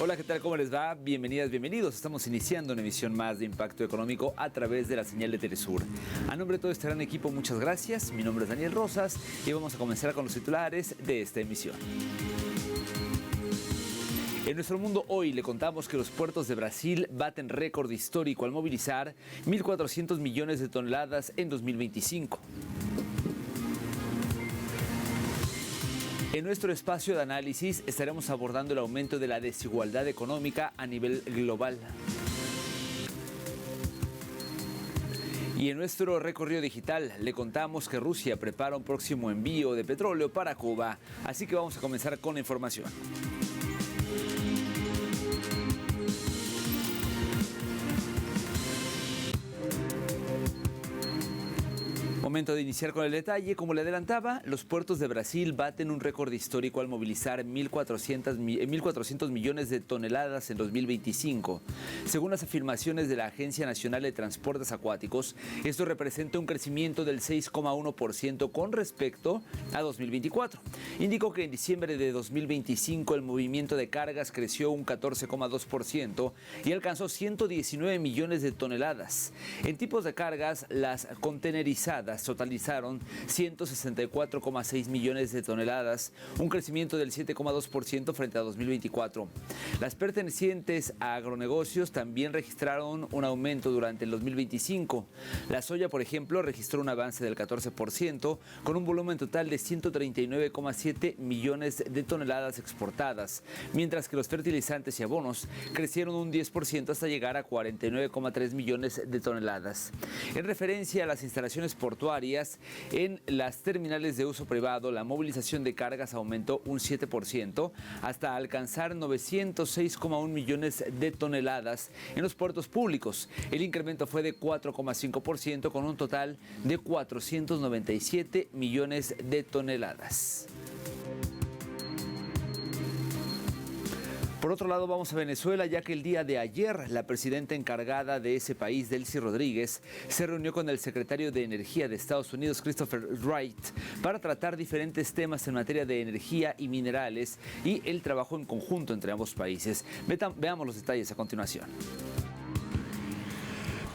Hola, ¿qué tal? ¿Cómo les va? Bienvenidas, bienvenidos. Estamos iniciando una emisión más de Impacto Económico a través de la señal de Telesur. A nombre de todo este gran equipo, muchas gracias. Mi nombre es Daniel Rosas y vamos a comenzar con los titulares de esta emisión. En nuestro mundo hoy le contamos que los puertos de Brasil baten récord histórico al movilizar 1.400 millones de toneladas en 2025. En nuestro espacio de análisis estaremos abordando el aumento de la desigualdad económica a nivel global. Y en nuestro recorrido digital le contamos que Rusia prepara un próximo envío de petróleo para Cuba, así que vamos a comenzar con la información. Momento de iniciar con el detalle. Como le adelantaba, los puertos de Brasil baten un récord histórico al movilizar 1.400 millones de toneladas en 2025. Según las afirmaciones de la Agencia Nacional de Transportes Acuáticos, esto representa un crecimiento del 6,1% con respecto a 2024. Indicó que en diciembre de 2025 el movimiento de cargas creció un 14,2% y alcanzó 119 millones de toneladas. En tipos de cargas, las contenerizadas totalizaron 164,6 millones de toneladas, un crecimiento del 7,2% frente a 2024. Las pertenecientes a agronegocios también registraron un aumento durante el 2025. La soya, por ejemplo, registró un avance del 14%, con un volumen total de 139,7 millones de toneladas exportadas, mientras que los fertilizantes y abonos crecieron un 10% hasta llegar a 49,3 millones de toneladas. En referencia a las instalaciones portuarias, en las terminales de uso privado, la movilización de cargas aumentó un 7% hasta alcanzar 906,1 millones de toneladas. En los puertos públicos, el incremento fue de 4,5% con un total de 497 millones de toneladas. Por otro lado, vamos a Venezuela, ya que el día de ayer la presidenta encargada de ese país, Delcy Rodríguez, se reunió con el secretario de Energía de Estados Unidos, Christopher Wright, para tratar diferentes temas en materia de energía y minerales y el trabajo en conjunto entre ambos países. Veamos los detalles a continuación.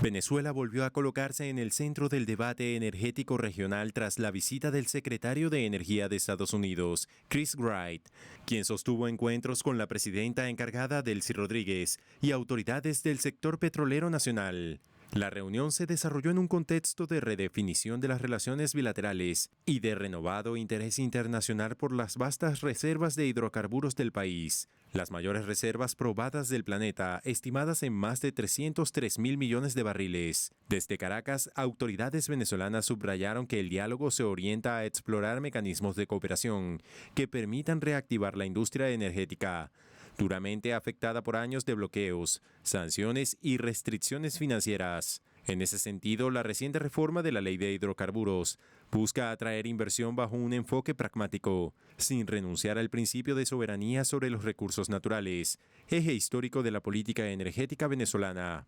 Venezuela volvió a colocarse en el centro del debate energético regional tras la visita del secretario de Energía de Estados Unidos, Chris Wright, quien sostuvo encuentros con la presidenta encargada Delcy Rodríguez y autoridades del sector petrolero nacional. La reunión se desarrolló en un contexto de redefinición de las relaciones bilaterales y de renovado interés internacional por las vastas reservas de hidrocarburos del país, las mayores reservas probadas del planeta, estimadas en más de 303.000 millones de barriles. Desde Caracas, autoridades venezolanas subrayaron que el diálogo se orienta a explorar mecanismos de cooperación que permitan reactivar la industria energética, duramente afectada por años de bloqueos, sanciones y restricciones financieras. En ese sentido, la reciente reforma de la Ley de Hidrocarburos busca atraer inversión bajo un enfoque pragmático, sin renunciar al principio de soberanía sobre los recursos naturales, eje histórico de la política energética venezolana.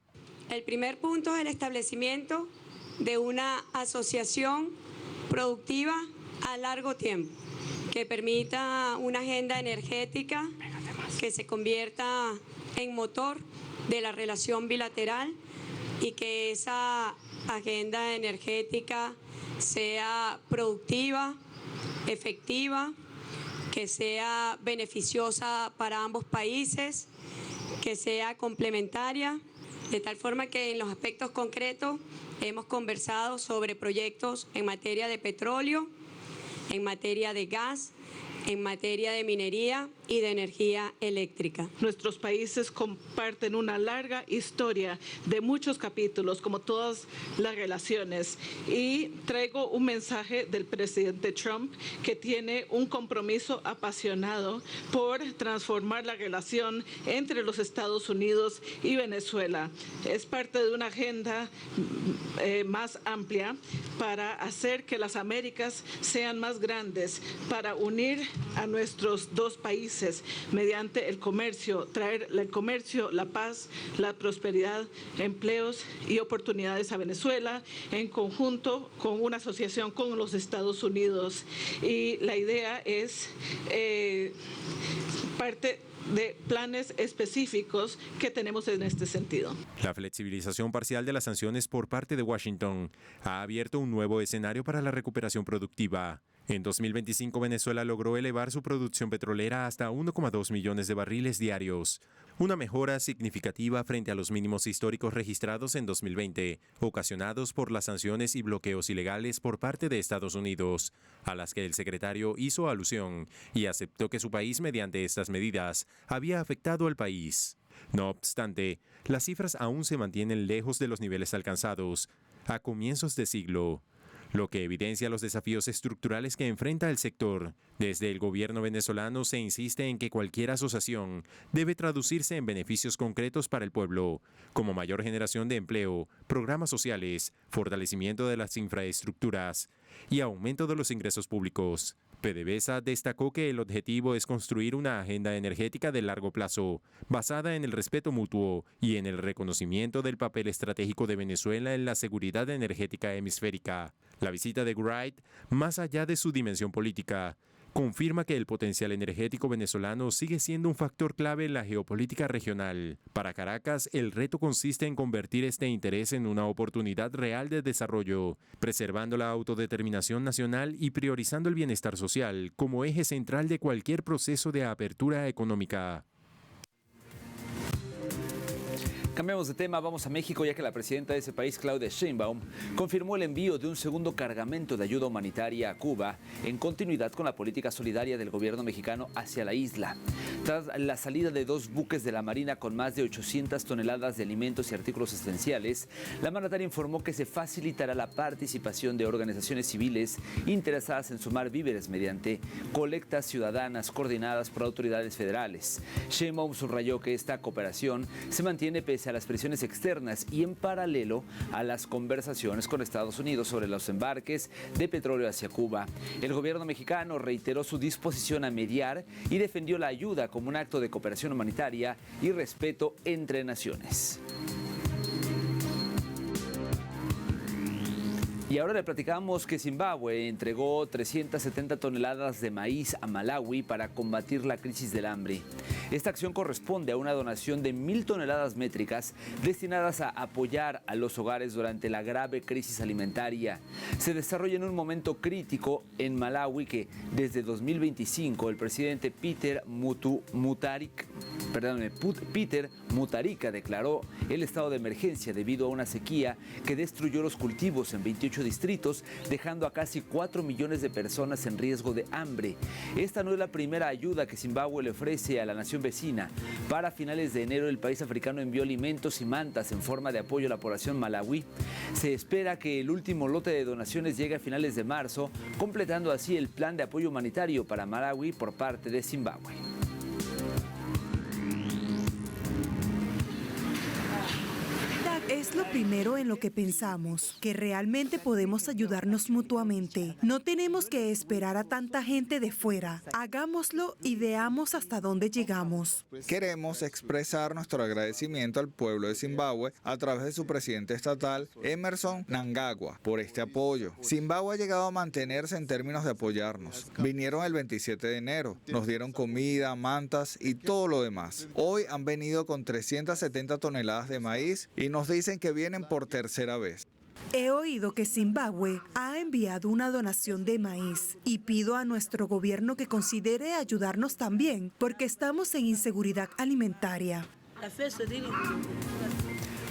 El primer punto es el establecimiento de una asociación productiva a largo tiempo, que permita una agenda energética que se convierta en motor de la relación bilateral y que esa agenda energética sea productiva, efectiva, que sea beneficiosa para ambos países, que sea complementaria, de tal forma que en los aspectos concretos hemos conversado sobre proyectos en materia de petróleo, en materia de gas, en materia de minería y de energía eléctrica. Nuestros países comparten una larga historia de muchos capítulos, como todas las relaciones, y traigo un mensaje del presidente Trump, que tiene un compromiso apasionado por transformar la relación entre los Estados Unidos y Venezuela. Es parte de una agenda más amplia para hacer que las Américas sean más grandes, para unir a nuestros dos países mediante el comercio, traer el comercio, la paz, la prosperidad, empleos y oportunidades a Venezuela en conjunto con una asociación con los Estados Unidos. Y la idea es parte de planes específicos que tenemos en este sentido. La flexibilización parcial de las sanciones por parte de Washington ha abierto un nuevo escenario para la recuperación productiva. En 2025, Venezuela logró elevar su producción petrolera hasta 1,2 millones de barriles diarios, una mejora significativa frente a los mínimos históricos registrados en 2020, ocasionados por las sanciones y bloqueos ilegales por parte de Estados Unidos, a las que el secretario hizo alusión y aceptó que su país, mediante estas medidas, había afectado al país. No obstante, las cifras aún se mantienen lejos de los niveles alcanzados a comienzos de siglo, lo que evidencia los desafíos estructurales que enfrenta el sector. Desde el gobierno venezolano se insiste en que cualquier asociación debe traducirse en beneficios concretos para el pueblo, como mayor generación de empleo, programas sociales, fortalecimiento de las infraestructuras y aumento de los ingresos públicos. PDVSA destacó que el objetivo es construir una agenda energética de largo plazo, basada en el respeto mutuo y en el reconocimiento del papel estratégico de Venezuela en la seguridad energética hemisférica. La visita de Wright, más allá de su dimensión política, confirma que el potencial energético venezolano sigue siendo un factor clave en la geopolítica regional. Para Caracas, el reto consiste en convertir este interés en una oportunidad real de desarrollo, preservando la autodeterminación nacional y priorizando el bienestar social como eje central de cualquier proceso de apertura económica. Cambiamos de tema, vamos a México, ya que la presidenta de ese país, Claudia Sheinbaum, confirmó el envío de un segundo cargamento de ayuda humanitaria a Cuba, en continuidad con la política solidaria del gobierno mexicano hacia la isla. Tras la salida de 2 buques de la Marina con más de 800 toneladas de alimentos y artículos esenciales, la mandataria informó que se facilitará la participación de organizaciones civiles interesadas en sumar víveres mediante colectas ciudadanas coordinadas por autoridades federales. Sheinbaum subrayó que esta cooperación se mantiene pese a las presiones externas y en paralelo a las conversaciones con Estados Unidos sobre los embarques de petróleo hacia Cuba. El gobierno mexicano reiteró su disposición a mediar y defendió la ayuda como un acto de cooperación humanitaria y respeto entre naciones. Y ahora le platicamos que Zimbabue entregó 370 toneladas de maíz a Malawi para combatir la crisis del hambre. Esta acción corresponde a una donación de 1.000 toneladas métricas destinadas a apoyar a los hogares durante la grave crisis alimentaria. Se desarrolla en un momento crítico en Malawi que desde 2025 el presidente Peter Mutharika declaró el estado de emergencia debido a una sequía que destruyó los cultivos en 28 distritos, dejando a casi 4 millones de personas en riesgo de hambre. Esta no es la primera ayuda que Zimbabue le ofrece a la nación vecina. Para finales de enero, el país africano envió alimentos y mantas en forma de apoyo a la población malauí. Se espera que el último lote de donaciones llegue a finales de marzo, completando así el plan de apoyo humanitario para Malawi por parte de Zimbabue. Es lo primero en lo que pensamos, que realmente podemos ayudarnos mutuamente. No tenemos que esperar a tanta gente de fuera. Hagámoslo y veamos hasta dónde llegamos. Queremos expresar nuestro agradecimiento al pueblo de Zimbabue a través de su presidente estatal, Emmerson Mnangagwa, por este apoyo. Zimbabue ha llegado a mantenerse en términos de apoyarnos. Vinieron el 27 de enero, nos dieron comida, mantas y todo lo demás. Hoy han venido con 370 toneladas de maíz y nos dicen que vienen por tercera vez. He oído que Zimbabue ha enviado una donación de maíz y pido a nuestro gobierno que considere ayudarnos también, porque estamos en inseguridad alimentaria.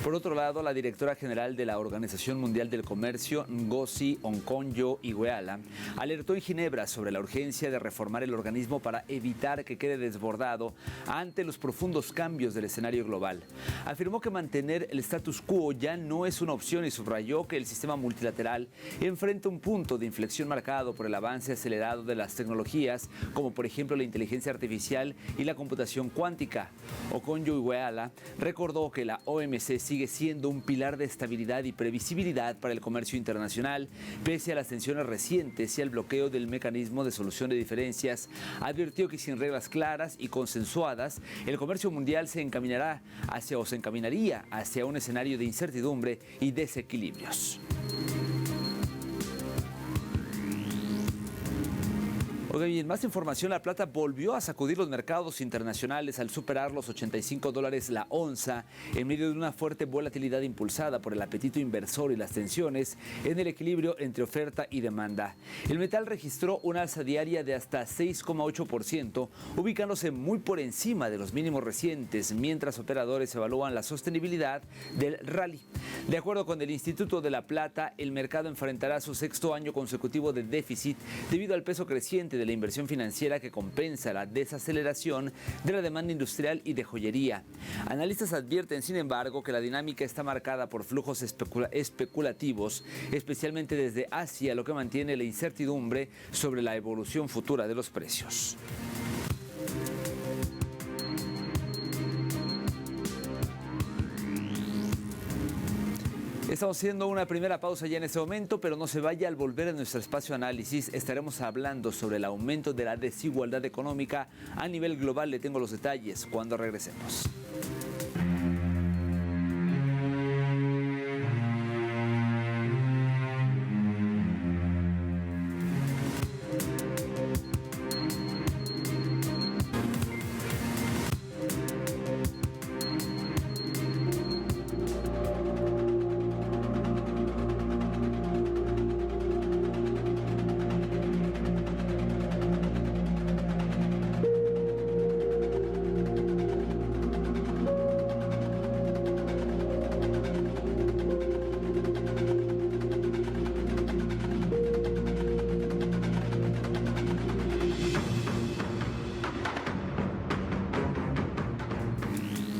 Por otro lado, la directora general de la Organización Mundial del Comercio, Ngozi Okonjo-Iweala, alertó en Ginebra sobre la urgencia de reformar el organismo para evitar que quede desbordado ante los profundos cambios del escenario global. Afirmó que mantener el status quo ya no es una opción y subrayó que el sistema multilateral enfrenta un punto de inflexión marcado por el avance acelerado de las tecnologías, como por ejemplo la inteligencia artificial y la computación cuántica. Okonjo-Iweala recordó que la OMC sigue siendo un pilar de estabilidad y previsibilidad para el comercio internacional, pese a las tensiones recientes y al bloqueo del mecanismo de solución de diferencias. Advirtió que sin reglas claras y consensuadas, el comercio mundial se encaminaría hacia un escenario de incertidumbre y desequilibrios. Oigan, y en más información, la plata volvió a sacudir los mercados internacionales al superar los $85 la onza en medio de una fuerte volatilidad impulsada por el apetito inversor y las tensiones en el equilibrio entre oferta y demanda. El metal registró una alza diaria de hasta 6,8%, ubicándose muy por encima de los mínimos recientes, mientras operadores evalúan la sostenibilidad del rally. De acuerdo con el Instituto de la Plata, el mercado enfrentará su sexto año consecutivo de déficit debido al peso creciente de la inversión financiera que compensa la desaceleración de la demanda industrial y de joyería. Analistas advierten, sin embargo, que la dinámica está marcada por flujos especulativos, especialmente desde Asia, lo que mantiene la incertidumbre sobre la evolución futura de los precios. Estamos haciendo una primera pausa ya en este momento, pero no se vaya. Al volver a nuestro espacio análisis estaremos hablando sobre el aumento de la desigualdad económica a nivel global. Le tengo los detalles cuando regresemos.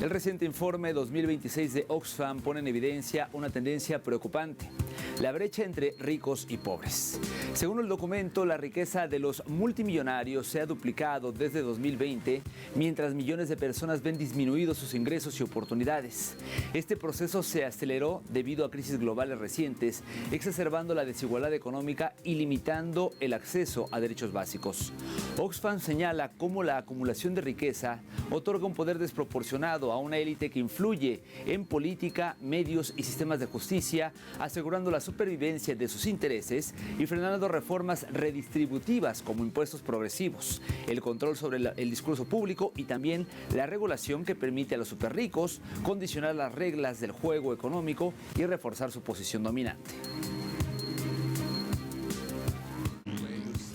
El reciente informe 2026 de Oxfam pone en evidencia una tendencia preocupante: la brecha entre ricos y pobres. Según el documento, la riqueza de los multimillonarios se ha duplicado desde 2020, mientras millones de personas ven disminuidos sus ingresos y oportunidades. Este proceso se aceleró debido a crisis globales recientes, exacerbando la desigualdad económica y limitando el acceso a derechos básicos. Oxfam señala cómo la acumulación de riqueza otorga un poder desproporcionado a una élite que influye en política, medios y sistemas de justicia, asegurando la supervivencia de sus intereses y frenando reformas redistributivas como impuestos progresivos, el control sobre el discurso público y también la regulación que permite a los superricos condicionar las reglas del juego económico y reforzar su posición dominante.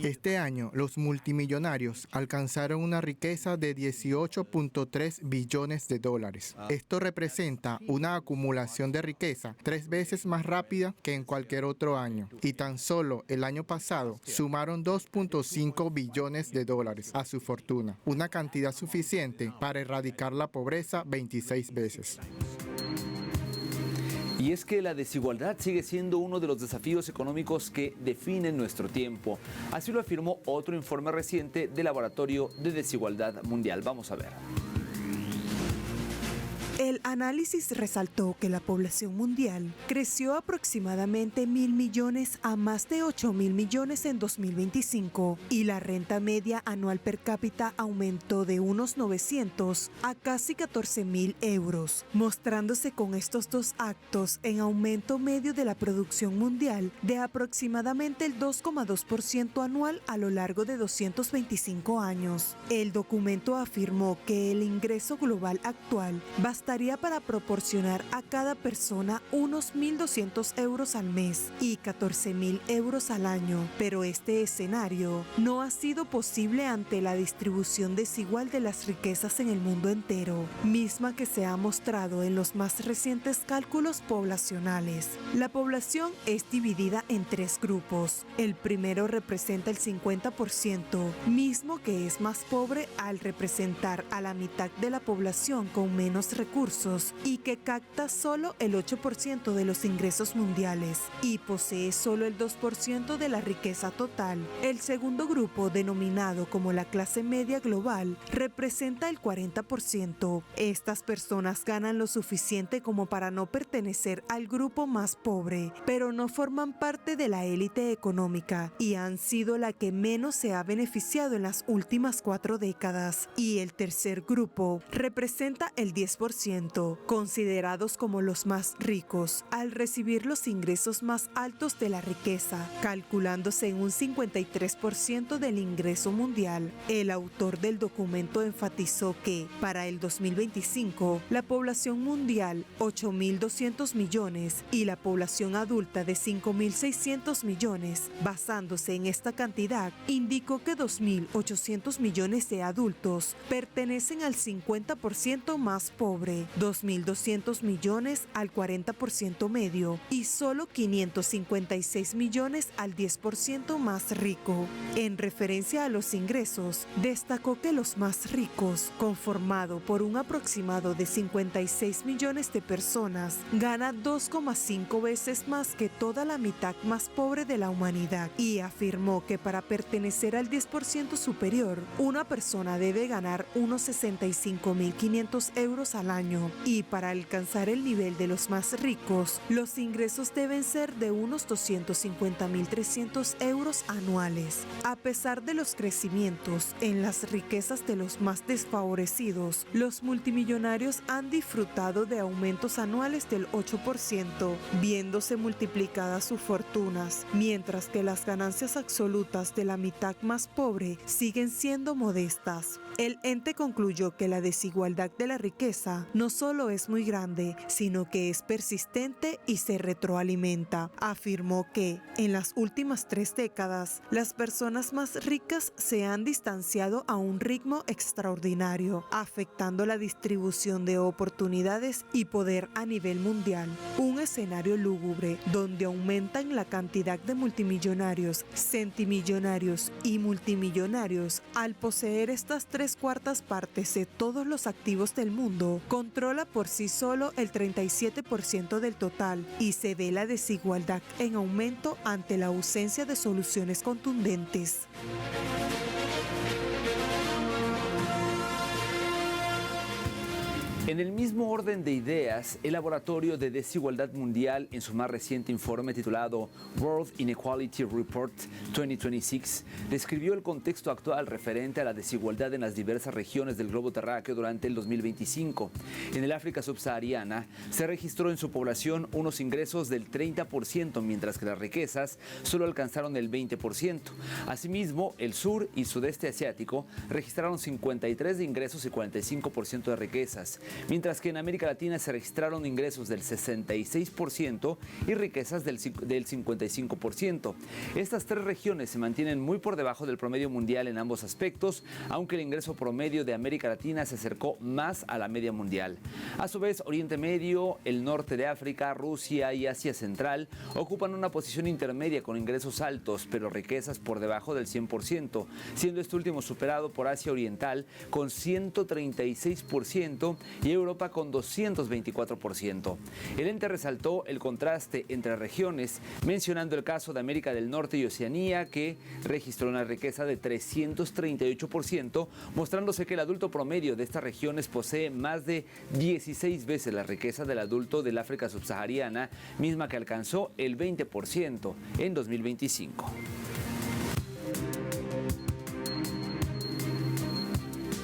Este año, los multimillonarios alcanzaron una riqueza de 18.3 billones de dólares. Esto representa una acumulación de riqueza 3 veces más rápida que en cualquier otro año. Y tan solo el año pasado sumaron 2.5 billones de dólares a su fortuna, una cantidad suficiente para erradicar la pobreza 26 veces. Y es que la desigualdad sigue siendo uno de los desafíos económicos que definen nuestro tiempo. Así lo afirmó otro informe reciente del Laboratorio de Desigualdad Mundial. Vamos a ver. El análisis resaltó que la población mundial creció aproximadamente 1.000 millones a más de 8.000 millones en 2025 y la renta media anual per cápita aumentó de unos 900 a casi 14.000 euros, mostrándose con estos dos actos en aumento medio de la producción mundial de aproximadamente el 2,2% anual a lo largo de 225 años. El documento afirmó que el ingreso global actual bastaría para proporcionar a cada persona unos 1.200 euros al mes y 14.000 euros al año, pero este escenario no ha sido posible ante la distribución desigual de las riquezas en el mundo entero, misma que se ha mostrado en los más recientes cálculos poblacionales. La población es dividida en 3 grupos. El primero representa el 50%, mismo que es más pobre al representar a la mitad de la población con menos recursos y que capta solo el 8% de los ingresos mundiales y posee solo el 2% de la riqueza total. El segundo grupo, denominado como la clase media global, representa el 40%. Estas personas ganan lo suficiente como para no pertenecer al grupo más pobre, pero no forman parte de la élite económica y han sido la que menos se ha beneficiado en las últimas 4 décadas. Y el tercer grupo representa el 10%, 1%, considerados como los más ricos, al recibir los ingresos más altos de la riqueza, calculándose en un 53% del ingreso mundial. El autor del documento enfatizó que, para el 2025, la población mundial, 8.200 millones, y la población adulta de 5.600 millones, basándose en esta cantidad, indicó que 2.800 millones de adultos pertenecen al 50% más pobre, 2.200 millones al 40% medio y solo 556 millones al 10% más rico. En referencia a los ingresos, destacó que los más ricos, conformado por un aproximado de 56 millones de personas, gana 2,5 veces más que toda la mitad más pobre de la humanidad, y afirmó que para pertenecer al 10% superior, una persona debe ganar unos 65.500 euros al año, y para alcanzar el nivel de los más ricos, los ingresos deben ser de unos 250.300 euros anuales. A pesar de los crecimientos en las riquezas de los más desfavorecidos, los multimillonarios han disfrutado de aumentos anuales del 8%, viéndose multiplicadas sus fortunas, mientras que las ganancias absolutas de la mitad más pobre siguen siendo modestas. El ente concluyó que la desigualdad de la riqueza no solo es muy grande, sino que es persistente y se retroalimenta. Afirmó que, en las últimas 3 décadas, las personas más ricas se han distanciado a un ritmo extraordinario, afectando la distribución de oportunidades y poder a nivel mundial. Un escenario lúgubre donde aumentan la cantidad de multimillonarios, centimillonarios y multimillonarios al poseer estas 3/4 partes de todos los activos del mundo, controla por sí solo el 37% del total y se ve la desigualdad en aumento ante la ausencia de soluciones contundentes. En el mismo orden de ideas, el Laboratorio de Desigualdad Mundial, en su más reciente informe titulado World Inequality Report 2026, describió el contexto actual referente a la desigualdad en las diversas regiones del globo terráqueo durante el 2025. En el África subsahariana se registró en su población unos ingresos del 30%, mientras que las riquezas solo alcanzaron el 20%. Asimismo, el sur y sudeste asiático registraron 53% de ingresos y 45% de riquezas, mientras que en América Latina se registraron ingresos del 66% y riquezas del 55%. Estas 3 regiones se mantienen muy por debajo del promedio mundial en ambos aspectos, aunque el ingreso promedio de América Latina se acercó más a la media mundial. A su vez, Oriente Medio, el norte de África, Rusia y Asia Central ocupan una posición intermedia con ingresos altos, pero riquezas por debajo del 100%, siendo este último superado por Asia Oriental con 136% y Europa con 224%. El ente resaltó el contraste entre regiones, mencionando el caso de América del Norte y Oceanía, que registró una riqueza de 338%, mostrándose que el adulto promedio de estas regiones posee más de 16 veces la riqueza del adulto del África subsahariana, misma que alcanzó el 20% en 2025.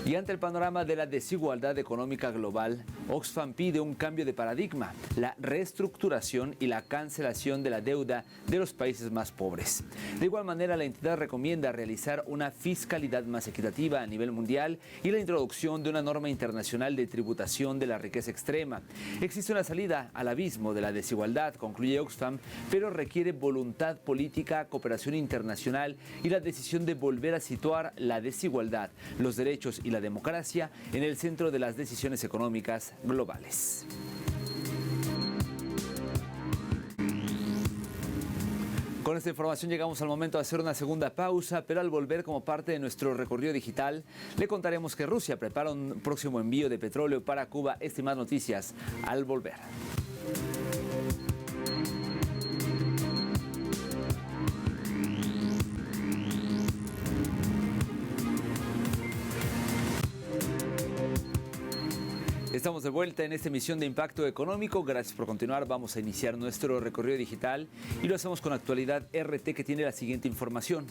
Y ante el panorama de la desigualdad económica global, Oxfam pide un cambio de paradigma, la reestructuración y la cancelación de la deuda de los países más pobres. De igual manera, la entidad recomienda realizar una fiscalidad más equitativa a nivel mundial y la introducción de una norma internacional de tributación de la riqueza extrema. Existe una salida al abismo de la desigualdad, concluye Oxfam, pero requiere voluntad política, cooperación internacional y la decisión de volver a situar la desigualdad, los derechos y la democracia en el centro de las decisiones económicas globales. Con esta información llegamos al momento de hacer una segunda pausa, pero al volver, como parte de nuestro recorrido digital, le contaremos que Rusia prepara un próximo envío de petróleo para Cuba. Estas y más noticias al volver. Estamos de vuelta en esta emisión de Impacto Económico. Gracias por continuar. Vamos a iniciar nuestro recorrido digital y lo hacemos con Actualidad RT, que tiene la siguiente información.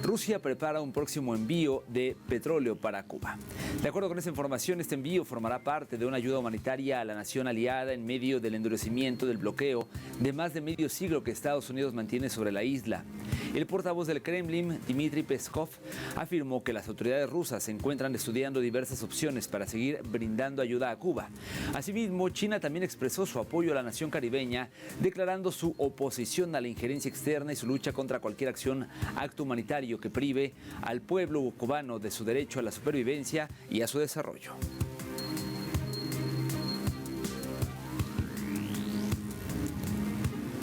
Rusia prepara un próximo envío de petróleo para Cuba. De acuerdo con esta información, este envío formará parte de una ayuda humanitaria a la nación aliada en medio del endurecimiento del bloqueo de más de medio siglo que Estados Unidos mantiene sobre la isla. El portavoz del Kremlin, Dmitry Peskov, afirmó que las autoridades rusas se encuentran estudiando diversas opciones para seguir brindando ayuda a Cuba. Asimismo, China también expresó su apoyo a la nación caribeña, declarando su oposición a la injerencia externa y su lucha contra cualquier acto humanitario que prive al pueblo cubano de su derecho a la supervivencia y a su desarrollo.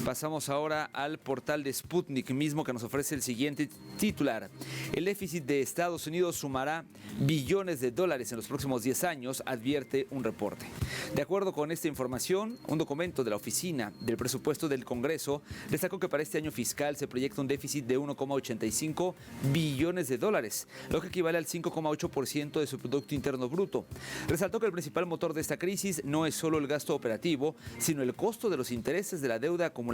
Pasamos ahora al portal de Sputnik mismo, que nos ofrece el siguiente titular. El déficit de Estados Unidos sumará billones de dólares en los próximos 10 años, advierte un reporte. De acuerdo con esta información, un documento de la Oficina del Presupuesto del Congreso destacó que para este año fiscal se proyecta un déficit de 1,85 billones de dólares, lo que equivale al 5,8% de su Producto Interno Bruto. Resaltó que el principal motor de esta crisis no es solo el gasto operativo, sino el costo de los intereses de la deuda acumulada,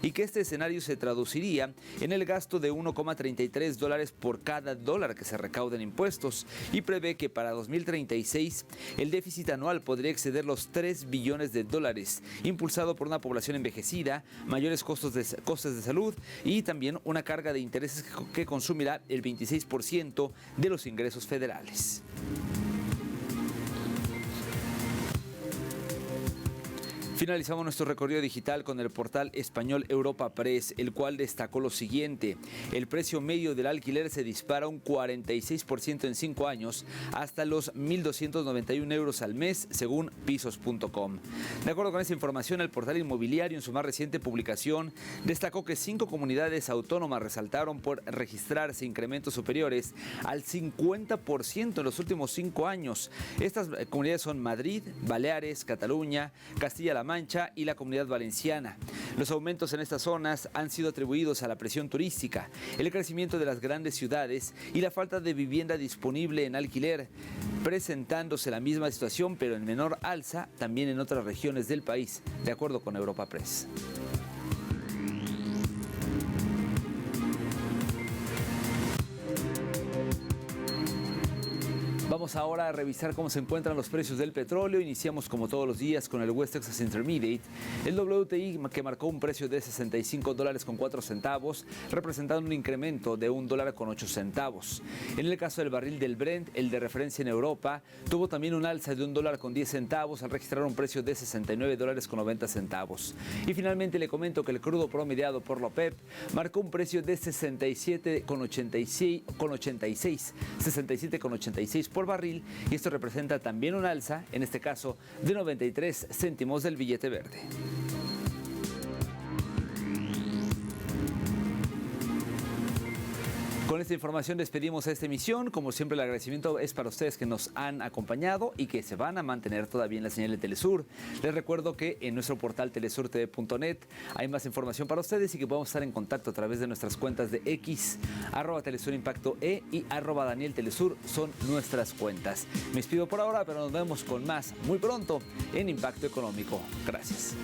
y que este escenario se traduciría en el gasto de 1,33 dólares por cada dólar que se recauda en impuestos, y prevé que para 2036 el déficit anual podría exceder los 3 billones de dólares, impulsado por una población envejecida, mayores costes de salud y también una carga de intereses que consumirá el 26% de los ingresos federales. Finalizamos nuestro recorrido digital con el portal español Europa Press, el cual destacó lo siguiente. El precio medio del alquiler se dispara un 46% en 5 años hasta los 1.291 euros al mes, según pisos.com. De acuerdo con esta información, el portal inmobiliario en su más reciente publicación destacó que 5 comunidades autónomas resaltaron por registrarse incrementos superiores al 50% en los últimos 5 años. Estas comunidades son Madrid, Baleares, Cataluña, Castilla-La Mancha y la Comunidad Valenciana. Los aumentos en estas zonas han sido atribuidos a la presión turística, el crecimiento de las grandes ciudades y la falta de vivienda disponible en alquiler, presentándose la misma situación pero en menor alza también en otras regiones del país, de acuerdo con Europa Press. Vamos ahora a revisar cómo se encuentran los precios del petróleo. Iniciamos como todos los días con el West Texas Intermediate. El WTI, que marcó un precio de $65.04, representando un incremento de $1.08. En el caso del barril del Brent, el de referencia en Europa, tuvo también un alza de $1.10 al registrar un precio de $69.90. Y finalmente le comento que el crudo promediado por la OPEP marcó un precio de $67.86 por barril, y esto representa también un alza, en este caso de 93 céntimos del billete verde. Con esta información despedimos a esta emisión. Como siempre, el agradecimiento es para ustedes que nos han acompañado y que se van a mantener todavía en la señal de Telesur. Les recuerdo que en nuestro portal telesurtv.net hay más información para ustedes y que podemos estar en contacto a través de nuestras cuentas de X, @TelesurImpactoE y @DanielTelesur son nuestras cuentas. Me despido por ahora, pero nos vemos con más muy pronto en Impacto Económico. Gracias.